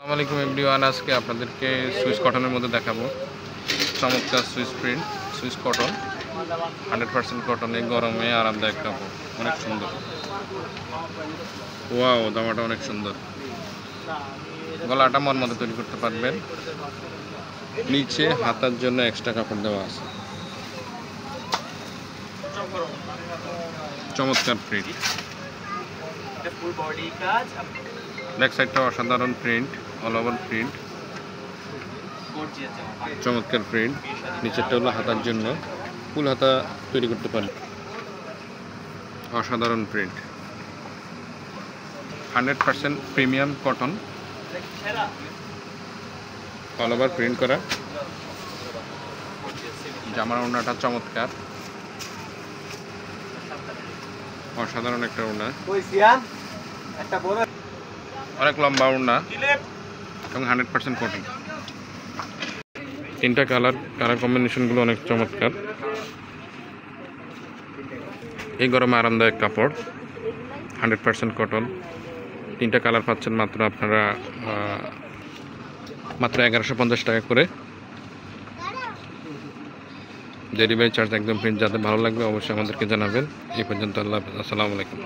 আসসালামু আলাইকুম এভরিওয়ান। আজকে আপনাদেরকে সুইস কটনের মধ্যে দেখাবো চমৎকার সুইস প্রিন্ট, সুইস কটন 100% কটনে, গরমে আরামদায়ক কাপড়, অনেক সুন্দর। ওয়াও, জামাটা অনেক সুন্দর। গলাটা মন মতো তৈরি করতে পারবেন। নিচে হাতার জন্য এক্সট্রা কাপড় দেওয়া আছে। চমৎকার প্রিন্ট। ব্যাক সাইডটা অসাধারণ প্রিন্ট, অল ওভার প্রিন্ট, চমৎকার প্রিন্ট। নিচেরটা হলো হাতার জন্য, ফুল হাতা তৈরি করতে পারেন। অসাধারণ print, 100% premium cotton, all over print করা। জামার ওড়নাটা চমৎকার, অসাধারণ একটা ওড়না, অনেক লম্বা ওড়না এবং 100% কটন। তিনটা কালার কম্বিনেশনগুলো অনেক চমৎকার। এই গরমে আরামদায়ক কাপড়, 100% কটন। তিনটা কালার পাচ্ছেন মাত্র আপনারা মাত্র 1150 টাকা করে। ডেলিভারি চার্জ একদম প্রিন্ট। যাতে ভালো লাগবে অবশ্যই আমাদেরকে জানাবেন। এই পর্যন্ত আল্লাহ হাফেজ, আসসালামু আলাইকুম।